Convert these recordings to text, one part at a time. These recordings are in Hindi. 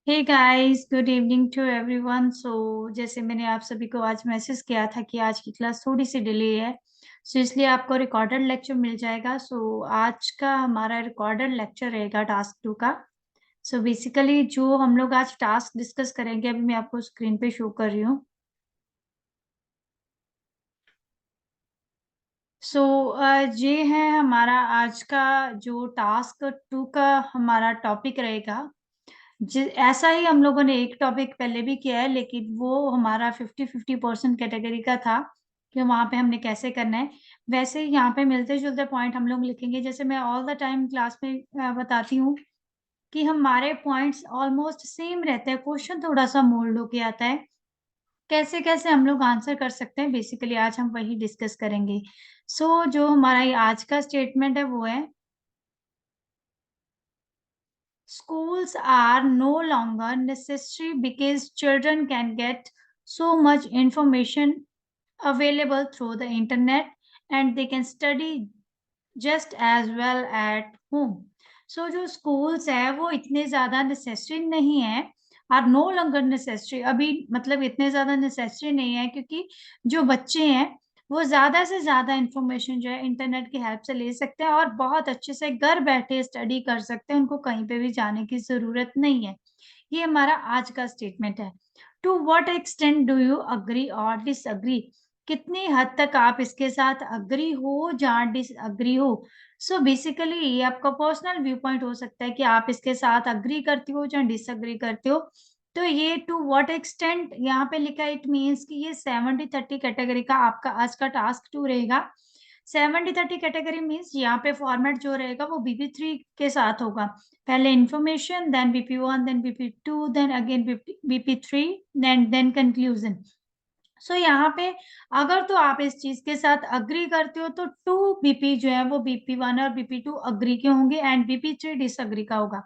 Hey guys, good evening to everyone. जैसे मैंने आप सभी को आज मैसेज किया था कि आज की क्लास थोड़ी सी डिले है, इसलिए आपको रिकॉर्डेड लेक्चर मिल जाएगा। आज का हमारा रिकॉर्डेड लेक्चर रहेगा टास्क 2 का। बेसिकली जो हम लोग आज टास्क डिस्कस करेंगे, अभी मैं आपको स्क्रीन पे शो कर रही हूँ। ये है हमारा आज का जो टास्क 2 का हमारा टॉपिक रहेगा। ऐसा ही हम लोगों ने एक टॉपिक पहले भी किया है, लेकिन वो हमारा 50-50% कैटेगरी का था कि वहां पे हमने कैसे करना है। वैसे ही यहाँ पे मिलते जुलते पॉइंट हम लोग लिखेंगे। जैसे मैं ऑल द टाइम क्लास में बताती हूँ कि हमारे पॉइंट्स ऑलमोस्ट सेम रहते हैं, क्वेश्चन थोड़ा सा मोल्ड होके आता है। कैसे कैसे हम लोग आंसर कर सकते हैं, बेसिकली आज हम वही डिस्कस करेंगे। जो हमारा ये आज का स्टेटमेंट है वो है, schools are no longer necessary because children can get so much information available through the internet and they can study just as well at home. जो schools है वो इतने ज्यादा necessary नहीं है, are no longer necessary। अभी मतलब इतने ज्यादा necessary नहीं है, क्योंकि जो बच्चे हैं वो ज्यादा से ज्यादा इंफॉर्मेशन जो है इंटरनेट की हेल्प से ले सकते हैं और बहुत अच्छे से घर बैठे स्टडी कर सकते हैं। उनको कहीं पे भी जाने की जरूरत नहीं है। ये हमारा आज का स्टेटमेंट है। To what extent do you agree or disagree? कितनी हद तक आप इसके साथ अग्री हो या डिसअग्री हो? बेसिकली ये आपका पर्सनल व्यू पॉइंट हो सकता है कि आप इसके साथ अग्री करते हो या डिसअग्री करते हो। तो ये टू व्हाट एक्सटेंट यहाँ पे लिखा है, इट मीन्स कि ये 70-30 कैटेगरी का आपका आज का टास्क 2 रहेगा। 70-30 कैटेगरी मीन्स यहाँ पे फॉर्मेट जो रहेगा वो BP3 के साथ होगा। पहले information, then BP1, then BP2, then again BP3, then conclusion. यहाँ पे अगर तो आप इस चीज के साथ अग्री करते हो तो 2 BP जो है वो BP1 और BP2 अग्री के होंगे एंड BP3 डिसअग्री का होगा।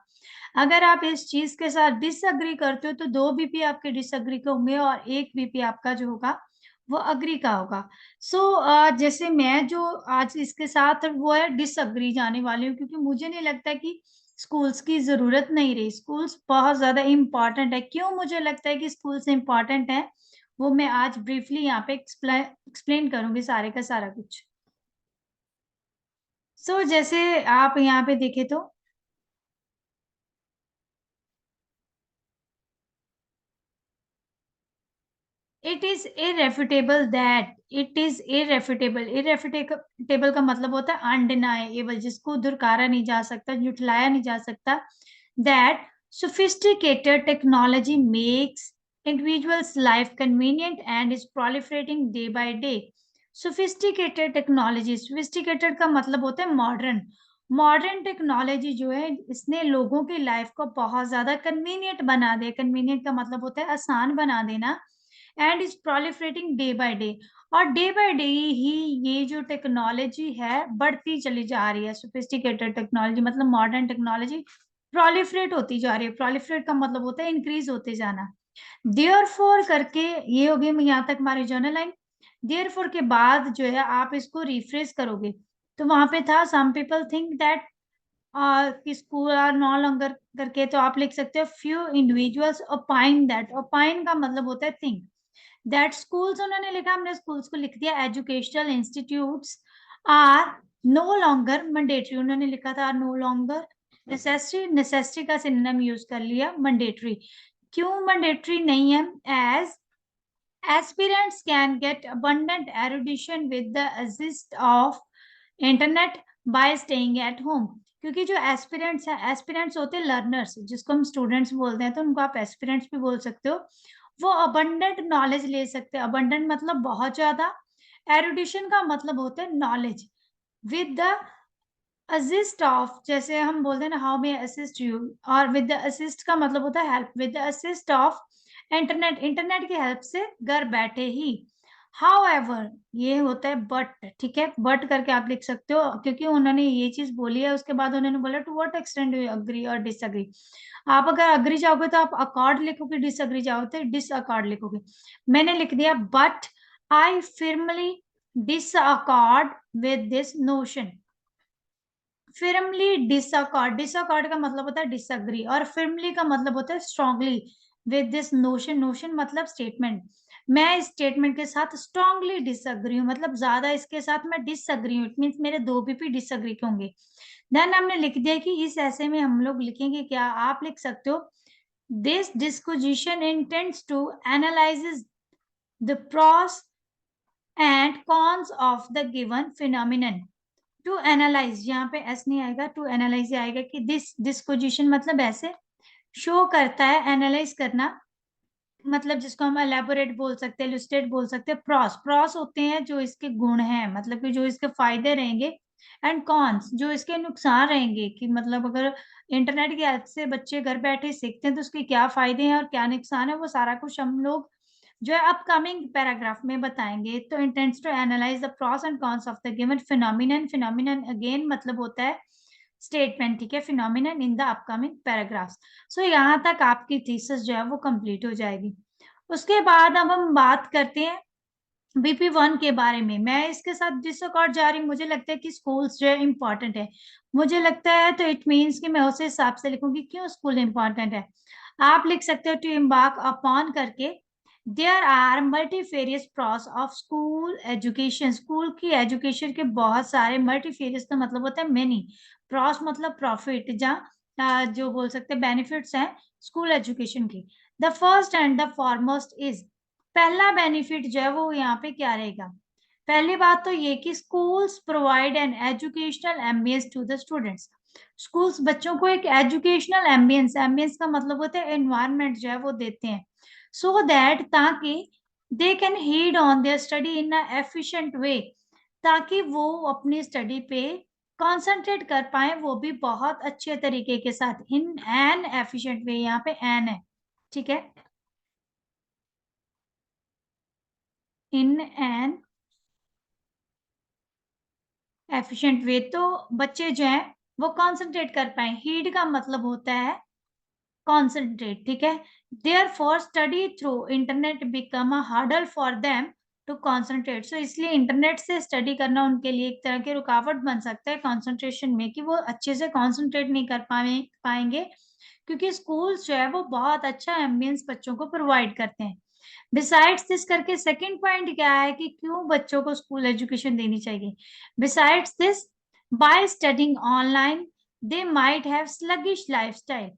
अगर आप इस चीज के साथ डिसअग्री करते हो तो 2 BP आपके डिसअग्री के होंगे और 1 BP आपका जो होगा वो अग्री का होगा। जैसे मैं जो आज इसके साथ वो है डिसअग्री जाने वाली हूँ, क्योंकि मुझे नहीं लगता कि स्कूल्स की जरूरत नहीं रही। स्कूल्स बहुत ज्यादा इम्पोर्टेंट है। क्यों मुझे लगता है कि स्कूल्स इम्पोर्टेंट है, वो मैं आज ब्रीफली यहाँ पे एक्सप्लेन करूंगी सारे का सारा कुछ। जैसे आप यहाँ पे देखे तो इट इज इरेफ्यूटेबल का मतलब होता है अनडिनाएबल, जिसको दुरकारा नहीं जा सकता, झुठलाया नहीं जा सकता। That sophisticated technology makes individuals life convenient and is proliferating day by day. sophisticated का मतलब होता है मॉडर्न। मॉडर्न टेक्नोलॉजी जो है इसने लोगों की लाइफ को बहुत ज्यादा कन्वीनियंट बना दिया। कन्वीनियंट का मतलब होता है आसान बना देना। And is proliferating day by day, और डे बाय डे ही ये जो टेक्नोलॉजी है बढ़ती चली जा रही है। सोफिस्टिकेटेड टेक्नोलॉजी मतलब मॉडर्न टेक्नोलॉजी प्रोलिफरेट होती जा रही है। प्रोलिफरेट का मतलब होता है इंक्रीज होते जाना। देयरफॉर करके ये हो गई यहाँ तक हमारी जर्नल लाइन। देयरफॉर के बाद जो है आप इसको रिफ्रेश करोगे तो वहां पे था सम पीपल थिंक दैट कि स्कूल आर नो लॉन्गर करके, तो आप लिख सकते हो few individuals opine that. Opine का मतलब होता है थिंक दैट स्कूल्स, उन्होंने लिखा, हमने स्कूल्स को लिख दिया। Educational institutes are no longer mandatory, उन्होंने लिखा था नो लॉन्गर नेसेसरी। नेसेसरी का सिनोनिम यूज कर लिया मैंडेटरी। क्यों मैंडेटरी नहीं है? As aspirants can get abundant erudition with the assist of internet by staying at home। क्योंकि जो एस्पिरेंट्स हैं, एस्पिरेंट्स होते हैं लर्नर्स, जिसको हम स्टूडेंट्स बोलते हैं, तो उनको आप एस्पिरेंट्स भी बोल सकते हो। वो अबंडेंट नॉलेज ले सकते हैं। अबंडेंट मतलब बहुत ज्यादा। एरुडिशन का मतलब होता है knowledge. With the assist of, जैसे हम बोलते हैं ना हाउ मे असिस्ट यू, और विद द असिस्ट का मतलब होता है help. With the assist of internet, internet की हेल्प से घर बैठे ही। हाउएवर ये होता है बट, ठीक है, बट करके आप लिख सकते हो, क्योंकि उन्होंने ये चीज बोली है। उसके बाद उन्होंने बोला to what extent do you agree or disagree. आप अगर अग्री चाहोगे तो आप अकॉर्ड लिखोगे, डिसअग्री चाहोगे तो डिसअकॉर्ड लिखोगे। मैंने लिख दिया but I firmly disaccord with this notion. firmly disaccord, disaccord का मतलब होता है disagree, और firmly का मतलब होता है strongly with this notion, notion मतलब statement, मैं इस स्टेटमेंट के साथ स्ट्रांगली डिसएग्री हूँ, मतलब ज्यादा इसके साथ मैं डिसएग्री हूँ, इट मीन्स मेरे दो बीपी डिसएग्री के होंगे। देन हमने लिख दिया कि इस ऐसे में हम लोग लिखेंगे क्या, आप लिख सकते हो this disquisition intends to analyses the pros and cons of the given phenomenon. To analyse, यहाँ पे एस नहीं आएगा, टू एनालाइज आएगा कि दिस डिस्क्विजिशन मतलब ऐसे शो करता है, एनालाइज करना मतलब जिसको हम एलेबोरेट बोल सकते हैं, इलुस्ट्रेट बोल सकते हैं। प्रॉस, प्रॉस होते हैं जो इसके गुण हैं, मतलब कि जो इसके फायदे रहेंगे, एंड कॉन्स जो इसके नुकसान रहेंगे, कि मतलब अगर इंटरनेट की हेल्प से बच्चे घर बैठे सीखते हैं तो उसके क्या फायदे हैं और क्या नुकसान है, वो सारा कुछ हम लोग जो है अपकमिंग पैराग्राफ में बताएंगे। तो intents to analyse the pros and cons of the given phenomenon, phenomenon again मतलब होता है स्टेटमेंट, ठीक है, phenomenon in the upcoming paragraphs. So यहाँ तक आपकी थीसिस जो है वो कंप्लीट हो जाएगी। उसके बाद अब हम बात करते हैं BP1 के बारे में। मैं इसके साथ डिसअकॉर्ड जा रही हूँ, मुझे लगता है कि स्कूल्स जो है इम्पोर्टेंट है, मुझे लगता है, तो इट मीन्स कि मैं उस हिसाब से लिखूंगी क्यों स्कूल इम्पोर्टेंट है। आप लिख सकते हो टू एम्बार्क अपॉन करके, there are multifarious pros of school education, school की एजुकेशन के बहुत सारे, मल्टीफेरियस का मतलब होता है मेनी, प्रॉस मतलब प्रॉफिट, जहाँ जो बोल सकते हैं बेनिफिट्स हैं स्कूल एजुकेशन की। The first and the foremost is, पहला बेनिफिट जो है वो यहाँ पे क्या रहेगा, पहली बात तो ये कि schools provide an educational ambience to the students, schools बच्चों को एक एजुकेशनल एम्बियंस, एम्बियंस का मतलब होता है एनवायरनमेंट जो है वो देते हैं, सो दैट ताकि they can heed on their study in a efficient way, ताकि वो अपनी स्टडी पे कंसंट्रेट कर पाए, वो भी बहुत अच्छे तरीके के साथ, इन एन एफिशिएंट वे, यहाँ पे एन है, ठीक है, इन एन एफिशिएंट वे, तो बच्चे जो है वो कंसंट्रेट कर पाए, हीड का मतलब होता है concentrate, ठीक है। Therefore study through internet become a hurdle for them to concentrate, so इसलिए इंटरनेट से स्टडी करना उनके लिए एक तरह की रुकावट बन सकता है कंसंट्रेशन में, कि वो अच्छे से कंसंट्रेट नहीं कर पाएंगे, क्योंकि स्कूल्स जो है वो बहुत अच्छा एम्बियंस बच्चों को प्रोवाइड करते हैं। बिसाइड्स दिस करके सेकंड पॉइंट क्या है कि क्यों बच्चों को स्कूल एजुकेशन देनी चाहिए। Besides this, by studying online they might have sluggish lifestyle,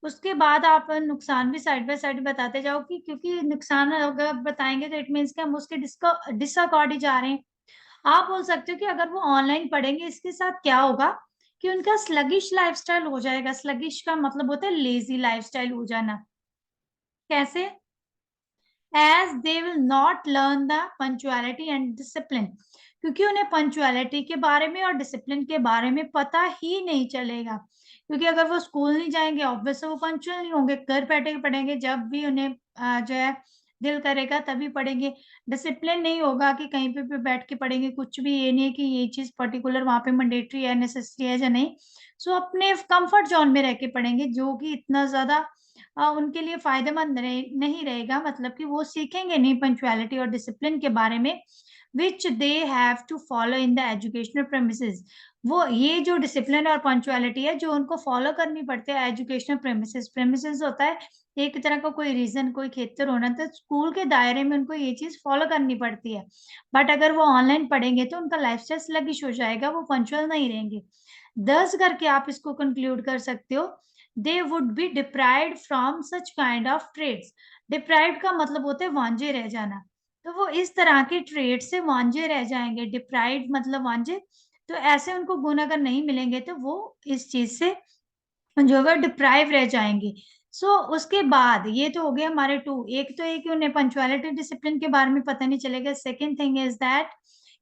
उसके बाद आप नुकसान भी साइड बाय साइड बताते जाओ, कि क्योंकि नुकसान अगर बताएंगे तो इट मीन्स कि हम उसके डिसअकॉर्ड ही जा रहे हैं। आप बोल सकते हो कि अगर वो ऑनलाइन पढ़ेंगे इसके साथ क्या होगा, कि उनका स्लगिश लाइफस्टाइल हो जाएगा, स्लगिश का मतलब होता है लेजी लाइफस्टाइल हो जाना। कैसे, as they will not learn the punctuality and discipline, क्योंकि उन्हें पंचुअलिटी के बारे में और डिसिप्लिन के बारे में पता ही नहीं चलेगा, क्योंकि अगर वो स्कूल नहीं जाएंगे ऑब्वियस वो पंचुअल नहीं होंगे, घर बैठे पढ़ेंगे, जब भी उन्हें जो है दिल करेगा तभी पढ़ेंगे। डिसिप्लिन नहीं होगा कि कहीं पे भी बैठ के पढ़ेंगे, कुछ भी ये नहीं है कि ये चीज पर्टिकुलर वहां पे मैंडेटरी है, नेसेसरी है या नहीं, सो अपने कंफर्ट जोन में रह के पढ़ेंगे, जो कि इतना ज्यादा उनके लिए फायदेमंद नहीं रहेगा, मतलब कि वो सीखेंगे नहीं पंक्चुअलिटी और डिसिप्लिन के बारे में, which they have to follow in the educational premises, वो ये जो डिसिप्लिन और पंक्चुअलिटी है जो उनको फॉलो करनी पड़ती है एजुकेशनल प्रेमिसेस, प्रेमिसेस होता है एक तरह का कोई रीजन, कोई क्षेत्र होना, तो स्कूल के दायरे में उनको ये चीज फॉलो करनी पड़ती है। बट अगर वो ऑनलाइन पढ़ेंगे तो उनका लाइफस्टाइल स्लगिश हो जाएगा, वो पंक्चुअल नहीं रहेंगे। दस करके आप इसको कंक्लूड कर सकते हो, they would be deprived from such kind of trades, deprived का मतलब होता है वांझे रह जाना, तो वो इस तरह के ट्रेड से वांझे रह जाएंगे, डिप्राइव्ड मतलब वांझे, तो ऐसे उनको गुण अगर नहीं मिलेंगे तो वो इस चीज से जो है डिप्राइव रह जाएंगे। उसके बाद ये तो हो गया हमारे टू, एक तो एक उन्हें पंचुअलिटी डिसिप्लिन के बारे में पता नहीं चलेगा, सेकेंड थिंग इज दैट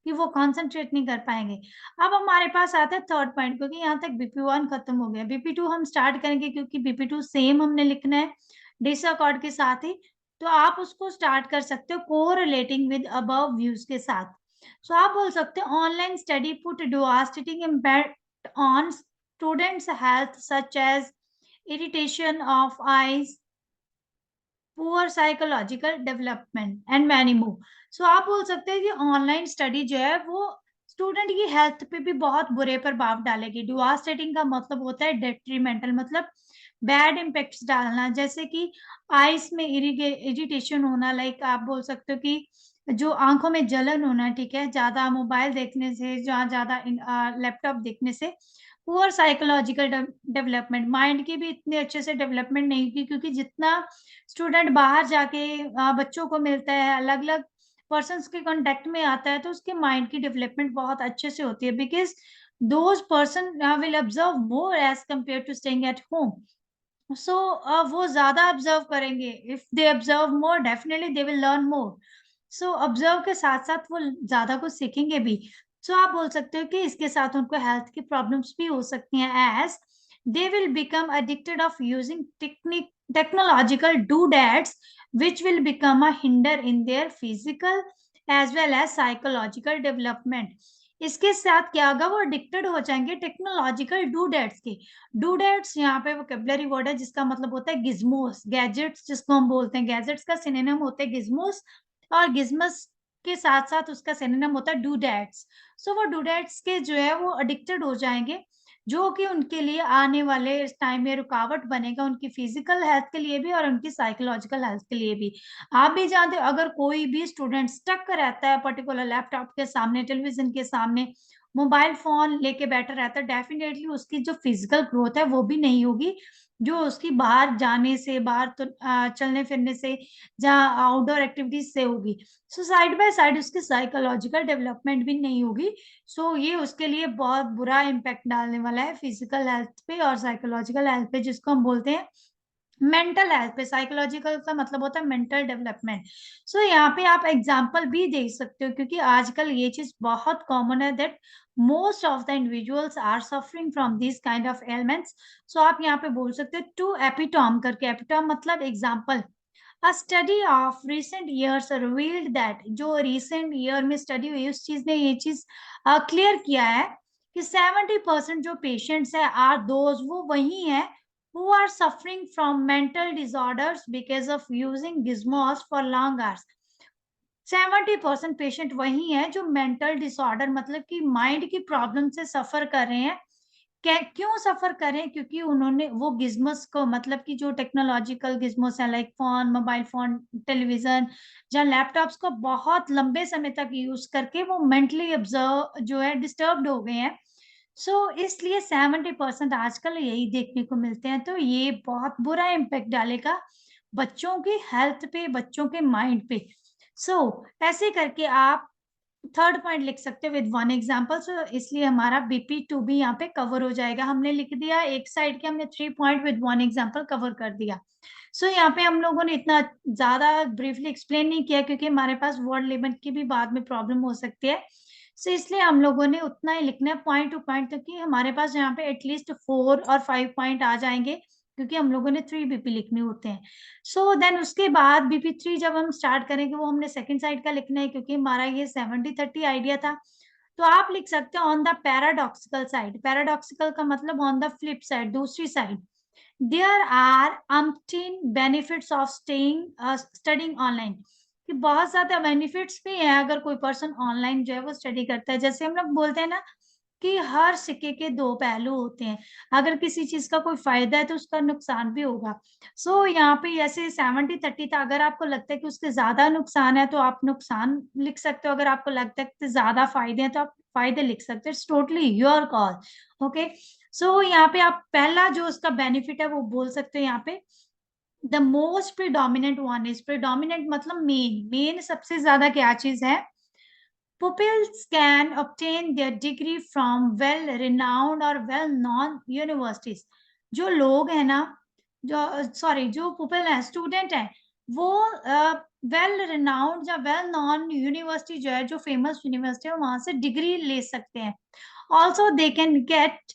कि वो कॉन्सेंट्रेट नहीं कर पाएंगे। अब हमारे पास आता है थर्ड पॉइंट, क्योंकि यहाँ तक BP1 खत्म हो गया, BP2 हम स्टार्ट करेंगे, क्योंकि BP2 सेम हमने लिखना है डिसअकॉर्ड के साथ ही, तो आप उसको स्टार्ट कर सकते हो कोरिलेटिंग विद अबव व्यूज के साथ। सो आप बोल सकते हो online study put devastating impact on students health such as irritation of eyes, poor psychological development and many more। सो आप बोल सकते हैं कि ऑनलाइन स्टडी जो है वो स्टूडेंट की हेल्थ पे भी बहुत बुरे प्रभाव डालेगी। डिवास्टेटिंग का मतलब होता है डेट्रीमेंटल, मतलब बैड इम्पैक्ट्स डालना, जैसे कि आइस में इरिटेशन होना, लाइक आप बोल सकते हो कि जो आंखों में जलन होना, ठीक है, ज्यादा मोबाइल देखने से, जहाँ ज्यादा लैपटॉप देखने से। पुअर साइकोलॉजिकल डेवलपमेंट, माइंड की भी इतने अच्छे से डेवलपमेंट नहीं की, क्योंकि जितना स्टूडेंट बाहर जाके बच्चों को मिलता है, अलग अलग पर्सन्स के कांटेक्ट में आता है, तो उसके माइंड की डेवलपमेंट बहुत अच्छे से होती है, because those person will observe more as compare to staying at home. So वो ज्यादा ऑब्जर्व करेंगे। If they observe more, definitely they will learn more. So observe के साथ साथ वो ज्यादा कुछ सीखेंगे भी। सो आप बोल सकते हो कि इसके साथ उनको हेल्थ की प्रॉब्लम्स भी हो सकती हैं, as they will become addicted of using technological doodads, which will become a hinder in their physical as well as psychological development। इसके साथ क्या होगा, वो एडिक्टेड हो जाएंगे टेक्नोलॉजिकल डूडेट्स के। डूडेट्स यहाँ पे वोकेबुलरी वर्ड है जिसका मतलब होता है गिज्मोस, गैजेट्स जिसको हम बोलते हैं। गैजेट्स का सिनोनिम होता है गिज्मोस, और गिज्मस के साथ साथ उसका सिनोनिम होता है डूडेट्स। सो वो डूडेट्स के जो है वो एडिक्टेड हो जाएंगे, जो कि उनके लिए आने वाले टाइम में रुकावट बनेगा, उनकी फिजिकल हेल्थ के लिए भी और उनकी साइकोलॉजिकल हेल्थ के लिए भी। आप भी जानते हो, अगर कोई भी स्टूडेंट स्टक रहता है पर्टिकुलर लैपटॉप के सामने, टेलीविजन के सामने, मोबाइल फोन लेके बैठा रहता है, डेफिनेटली उसकी जो फिजिकल ग्रोथ है वो भी नहीं होगी, जो उसकी बाहर जाने से, बाहर तो चलने फिरने से, जहाँ आउटडोर एक्टिविटीज से होगी। सो साइड बाय साइड उसकी साइकोलॉजिकल डेवलपमेंट भी नहीं होगी। सो ये उसके लिए बहुत बुरा इम्पैक्ट डालने वाला है फिजिकल हेल्थ पे और साइकोलॉजिकल हेल्थ पे, जिसको हम बोलते हैं मेंटल हेल्थ पे। साइकोलॉजिकल का मतलब होता है मेंटल डेवलपमेंट। सो यहाँ पे आप एग्जांपल भी देख सकते हो, क्योंकि आजकल ये चीज बहुत कॉमन है, that most of the individuals are suffering from this kind of elements. So आप यहाँ पे बोल सकते हो टू एपिटॉम करके, एपिटॉम मतलब example. A study of recent years revealed that, जो recent year में स्टडी हुई उस चीज ने ये चीज क्लियर किया है कि 70% जो पेशेंट्स है आर दोज, वो वही है who are suffering from mental disorders because of using gizmos for long hours। 70% patient वही है जो मेंटल डिसऑर्डर, मतलब कि माइंड की प्रॉब्लम से सफर कर रहे हैं। क्यों सफर करें, क्योंकि उन्होंने वो गिज्मस को, मतलब कि जो टेक्नोलॉजिकल गिज्मस है, like phone, mobile phone, television, या लैपटॉप्स को बहुत लंबे समय तक यूज करके वो मेंटली ऑब्जर्व जो है डिस्टर्ब्ड हो गए हैं। सो इसलिए 70% आजकल यही देखने को मिलते हैं। तो ये बहुत बुरा इम्पैक्ट डालेगा बच्चों की हेल्थ पे, बच्चों के माइंड पे। सो ऐसे करके आप थर्ड पॉइंट लिख सकते हो विद वन एग्जांपल। सो इसलिए हमारा BP2 भी यहाँ पे कवर हो जाएगा। हमने लिख दिया एक साइड के, हमने 3 point with one example cover कर दिया। सो यहाँ पे हम लोगों ने इतना ज्यादा ब्रीफली एक्सप्लेन नहीं किया, क्योंकि हमारे पास वर्ड लिमिट की भी बाद में प्रॉब्लम हो सकती है। सो इसलिए हम लोगों ने उतना ही लिखना है पॉइंट टू पॉइंट, क्योंकि हमारे पास यहाँ पे एटलीस्ट 4 और 5 पॉइंट आ जाएंगे, क्योंकि हम लोगों ने 3 BP लिखने होते हैं। सो देन उसके बाद BP3 जब हम स्टार्ट करेंगे, वो हमने सेकंड साइड का लिखना है, क्योंकि हमारा ये 70-30 आइडिया था। तो आप लिख सकते हो on the paradoxical side. Paradoxical का मतलब ऑन द फ्लिप साइड, दूसरी side. There are umpteen benefits of studying online, कि बहुत ज्यादा बेनिफिट्स भी हैं अगर कोई पर्सन ऑनलाइन जो है वो स्टडी करता है। जैसे हम लोग बोलते हैं ना कि हर सिक्के के दो पहलू होते हैं, अगर किसी चीज का कोई फायदा है तो उसका नुकसान भी होगा। सो यहाँ पे ऐसे 70-30 था। अगर आपको लगता है कि उसके ज्यादा नुकसान है तो आप नुकसान लिख सकते हो, अगर आपको लगता है कि ज्यादा फायदे हैं तो आप फायदे लिख सकते हो। It's totally your call. Okay, so यहाँ पे आप पहला जो उसका बेनिफिट है वो बोल सकते हो यहाँ पे, the most predominant one is, predominant मतलब मेन, मेन सबसे ज्यादा क्या चीज है, pupils can obtain their degree from well renowned or well known universities। जो लोग हैं ना, जो सॉरी जो पुपिल है, स्टूडेंट है, वो वेल रिनाउंड या वेल नॉन यूनिवर्सिटी जो है, जो फेमस यूनिवर्सिटी है, वहां से डिग्री ले सकते हैं। Also they can get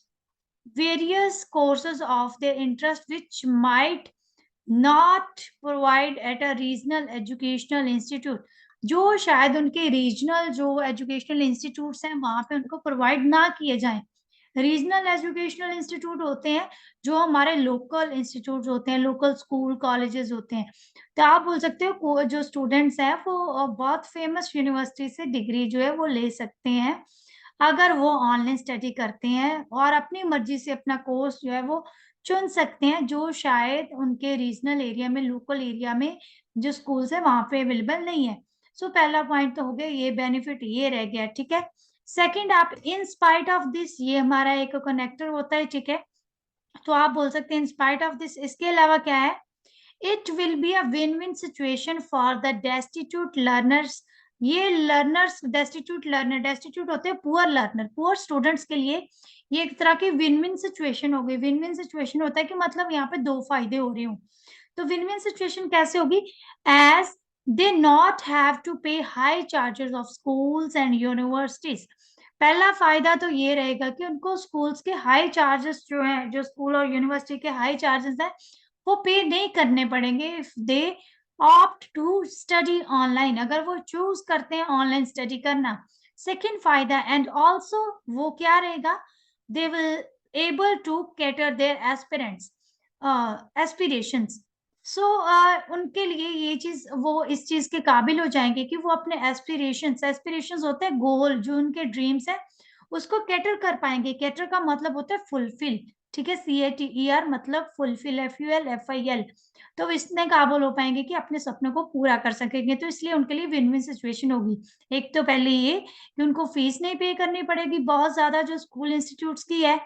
various courses of their interest which might not provide at a regional educational institute। जो शायद उनके रीजनल जो एजुकेशनल इंस्टीट्यूट्स हैं वहां पे उनको प्रोवाइड ना किए जाएं। रीजनल एजुकेशनल इंस्टीट्यूट होते हैं जो हमारे लोकल इंस्टीट्यूट होते हैं, लोकल स्कूल कॉलेजेस होते हैं। तो आप बोल सकते हो जो स्टूडेंट्स हैं वो बहुत फेमस यूनिवर्सिटी से डिग्री जो है वो ले सकते हैं अगर वो ऑनलाइन स्टडी करते हैं और अपनी मर्जी से अपना कोर्स जो है वो चुन सकते हैं, जो शायद उनके रीजनल एरिया में, लोकल एरिया में जो स्कूल्स है वहां पे अवेलेबल नहीं है। सो पहला पॉइंट तो हो गया, ये बेनिफिट ये रह गया, ठीक है। सेकंड, आप इन स्पाइट ऑफ दिस, ये हमारा एक कनेक्टर होता है, ठीक है। तो आप बोल सकते हैं इन स्पाइट ऑफ दिस, इसके अलावा क्या है, it will be a win win situation for the destitute learners. ये लर्नर्स, डेस्टिट्यूट लर्नर, डेस्टिट्यूट होते हैं पुअर लर्नर, पुअर स्टूडेंट्स के लिए ये एक तरह की विन विन सिचुएशन हो गई। विन विन सिचुएशन होता है कि मतलब यहाँ पे दो फायदे हो रहे हो। तो विन विन सिचुएशन कैसे होगी, as they not have to pay high charges of schools and universities. पहला फायदा तो ये रहेगा कि उनको स्कूल्स के हाई चार्जेस जो है, जो स्कूल और यूनिवर्सिटी के हाई चार्जेस है, वो पे नहीं करने पड़ेंगे if they opt to study online, अगर वो चूज करते हैं ऑनलाइन स्टडी करना। सेकेंड फायदा, एंड ऑल्सो वो क्या रहेगा, they will able to cater their aspirants aspirations. So उनके लिए ये चीज, वो इस चीज के काबिल हो जाएंगे कि वो अपने एस्पिरेशंस, एस्पिरेशंस होते हैं गोल, जो उनके ड्रीम्स है उसको कैटर कर पाएंगे। कैटर का मतलब होता है फुलफिल, ठीक है, CATER मतलब फुलफिल, FULFIL। तो इसने काबिल हो पाएंगे कि अपने सपनों को पूरा कर सकेंगे। तो इसलिए उनके लिए विन विन सिचुएशन होगी। एक तो पहले ये कि उनको फीस नहीं पे करनी पड़ेगी बहुत ज्यादा जो स्कूल इंस्टीट्यूट्स की है।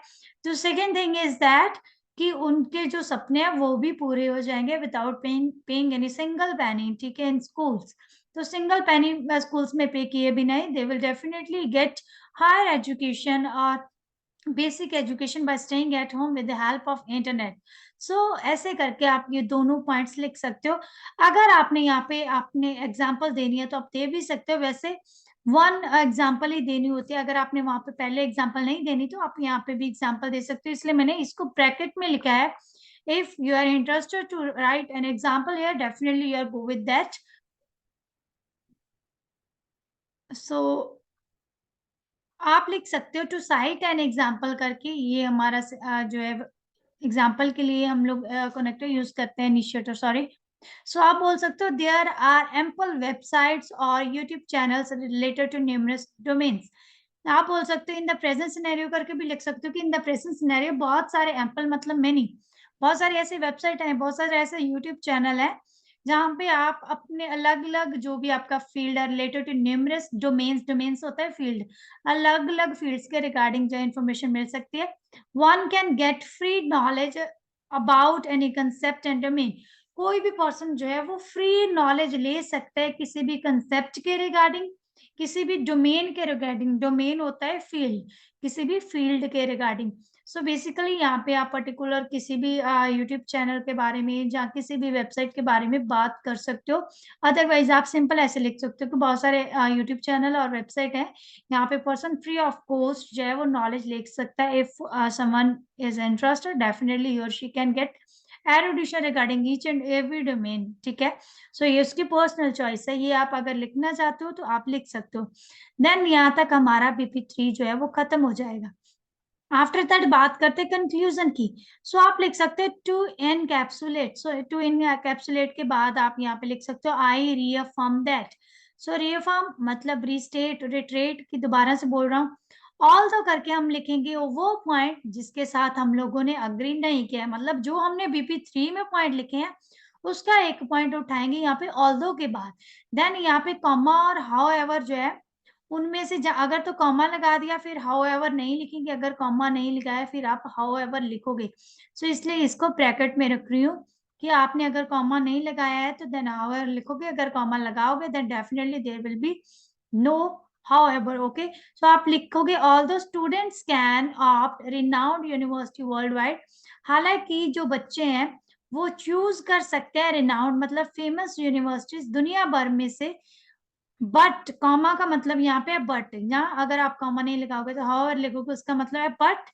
तो सेकेंड थिंग इज दैट कि उनके जो सपने हैं वो भी पूरे हो जाएंगे without paying any single penny, ठीक है, इन स्कूल्स। तो सिंगल पेनी स्कूल्स में पे किए भी नहीं, they will definitely get higher education और basic education by staying at home with the help of internet. So ऐसे करके आप ये दोनों पॉइंट्स लिख सकते हो। अगर आपने यहाँ पे आपने एग्जांपल देनी है तो आप दे भी सकते हो, वैसे वन एग्जांपल ही देनी होती है। अगर आपने वहां पे पहले एग्जांपल नहीं देनी तो आप यहाँ पे भी एग्जांपल दे सकते हो, इसलिए मैंने इसको ब्रैकेट में लिखा है। If you are interested to write an example here, definitely you are go with that. So आप लिख सकते हो टू साइट एन एग्जाम्पल करके, ये हमारा जो है एग्जाम्पल के लिए हम लोग कनेक्टर यूज करते हैं, इनिशिएटर, सॉरी। सो आप बोल सकते हो देयर आर एम्पल वेबसाइट्स और YouTube channels related to numerous domains. आप बोल सकते हो इन द प्रेजेंट सिनेरियो करके भी लिख सकते हो कि इन द प्रेजेंट सिनेरियो बहुत सारे एम्पल मतलब मेनी, बहुत सारी ऐसी वेबसाइट है, बहुत सारे ऐसे यूट्यूब चैनल है जहाँ पे आप अपने अलग अलग जो भी आपका फील्ड है related to numerous domains, domains होता है फील्ड, अलग अलग फील्ड्स के रिगार्डिंग जो इन्फॉर्मेशन मिल सकती है। One can get free knowledge about any concept and domain. कोई भी पर्सन जो है वो फ्री नॉलेज ले सकता है किसी भी कंसेप्ट के रिगार्डिंग, किसी भी डोमेन के रिगार्डिंग, डोमेन होता है फील्ड, किसी भी फील्ड के रिगार्डिंग। सो बेसिकली यहाँ पे आप पर्टिकुलर किसी भी यूट्यूब चैनल के बारे में या किसी भी वेबसाइट के बारे में बात कर सकते हो। अदरवाइज आप सिंपल ऐसे लिख सकते हो कि बहुत सारे यूट्यूब चैनल और वेबसाइट है, यहाँ पे पर्सन फ्री ऑफ कॉस्ट जो है वो नॉलेज ले सकता है। If someone is interested, definitely he और she can get erudition regarding each and every domain, ठीक है। सो ये उसकी पर्सनल चॉइस है, ये आप अगर लिखना चाहते हो तो आप लिख सकते हो। देन यहाँ तक हमारा BP3 जो है वो खत्म हो जाएगा। आफ्टर दैट बात करते हैं कंक्लूजन की। सो आप लिख सकते हैं to encapsulate. So to encapsulate के बाद आप यहाँ पे लिख सकते हो I reaffirm that. So reaffirm मतलब रीस्टेट, रिट्रेट की दोबारा से बोल रहा हूँ। ऑल तो करके हम लिखेंगे वो पॉइंट जिसके साथ हम लोगों ने अग्री नहीं किया है, मतलब जो हमने BP3 में पॉइंट लिखे हैं उसका एक पॉइंट उठाएंगे यहाँ पे ऑल्दो के बाद। देन यहाँ पे कॉमा और हाउ एवर जो है उनमें से अगर तो कॉमा लगा दिया फिर हाउ एवर नहीं लिखेंगे, अगर कॉमा नहीं लगाया फिर आप हाउ एवर लिखोगे। सो इसलिए इसको ब्रैकेट में रख रही हूँ कि आपने अगर कॉमा नहीं लगाया है तो देन हाउ एवर लिखोगे, अगर कॉमा लगाओगे then definitely there will be no however, okay. So आप लिखोगे all the students can opt renowned university worldwide. हालांकि जो बच्चे हैं वो चूज कर सकते हैं रिनाउंड मतलब फेमस यूनिवर्सिटीज दुनिया भर में से, बट कॉमा का मतलब यहाँ पे है बट, यहाँ अगर आप कॉमा नहीं लगाओगे तो हाउ लिखोगे उसका मतलब है but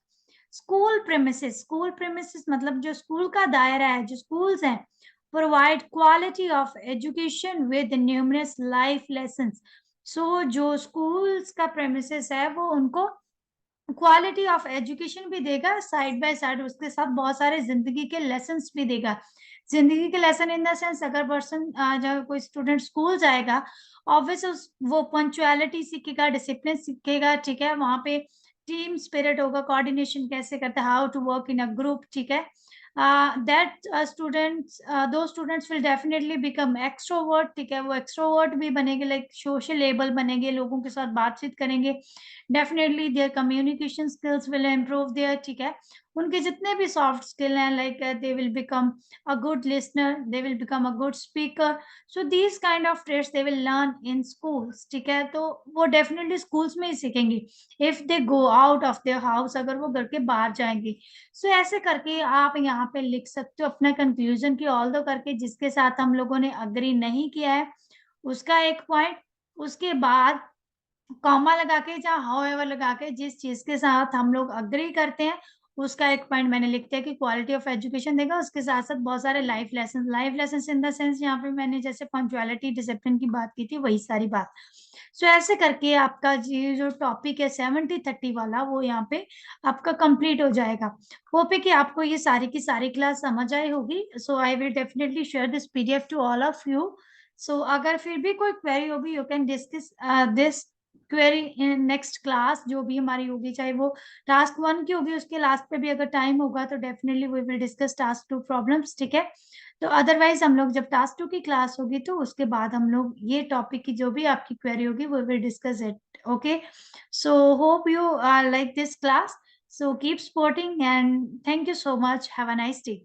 school premises. School premises मतलब जो स्कूल का दायरा है, जो स्कूल्स हैं, provide quality of education with numerous life lessons. So जो स्कूल्स का प्रेमिसेस है वो उनको क्वालिटी ऑफ एजुकेशन भी देगा, साइड बाय साइड उसके साथ बहुत सारे जिंदगी के लेसन्स भी देगा। जिंदगी के लेसन इन द सेंस, अगर पर्सन जब कोई स्टूडेंट स्कूल जाएगा, ऑब्वियस वो पंक्चुअलिटी सीखेगा, डिसिप्लिन सीखेगा, ठीक है। वहां पे टीम स्पिरिट होगा, कोऑर्डिनेशन कैसे करते हैं, how to work in a group, ठीक है। दैट स्टूडेंट्स, दो students will definitely become extrovert, ठीक है। वो एक्सट्रोवर्ट भी बनेंगे, लाइक सोशल एबल बनेंगे, लोगों के साथ बातचीत करेंगे। Definitely there communication skills will improve their, ठीक है। उनके जितने भी सॉफ्ट स्किल हैं, like they will become a good listener, they will become a good speaker. So these kind of traits they will learn in schools, ठीक है। तो वो डेफिनेटली स्कूल्स में ही सीखेंगे, if they go out of their house, अगर वो घर के बाहर जाएंगे। सो ऐसे करके आप यहाँ पे लिख सकते हो अपना कंक्लूजन की ऑल दो करके, जिसके साथ हम लोगों ने अग्री नहीं किया है उसका एक पॉइंट, उसके बाद कॉमा लगा के या हाउएवर लगा के जिस चीज के साथ हम लोग अग्री करते हैं उसका एक पॉइंट मैंने लिख दिया कि क्वालिटी ऑफ एजुकेशन देगा। उसके साथ साथ बहुत सारे life lesson in the sense, यहाँ पे मैंने जैसे पंक्चुअलिटी डिसिप्लिन की बात की थी, वही सारी बात। सो ऐसे करके आपका ये जो टॉपिक है 70-30 वाला, वो यहाँ पे आपका कंप्लीट हो जाएगा। होप है कि आपको ये सारी की सारी क्लास समझ आई होगी। So I will definitely share this PDF to all of you. So अगर फिर भी कोई क्वेरी होगी, you can discuss this query in next class, जो भी हमारी होगी, चाहे वो टास्क 1 की होगी, उसके लास्ट पे भी अगर टाइम होगा तो definitely we will discuss task 2 problems, ठीक है। तो अदरवाइज हम लोग जब टास्क 2 की क्लास होगी तो उसके बाद हम लोग ये टॉपिक की जो भी आपकी क्वेरी होगी we will discuss it, okay. So hope you like this class, so keep supporting and thank you so much, have a nice day.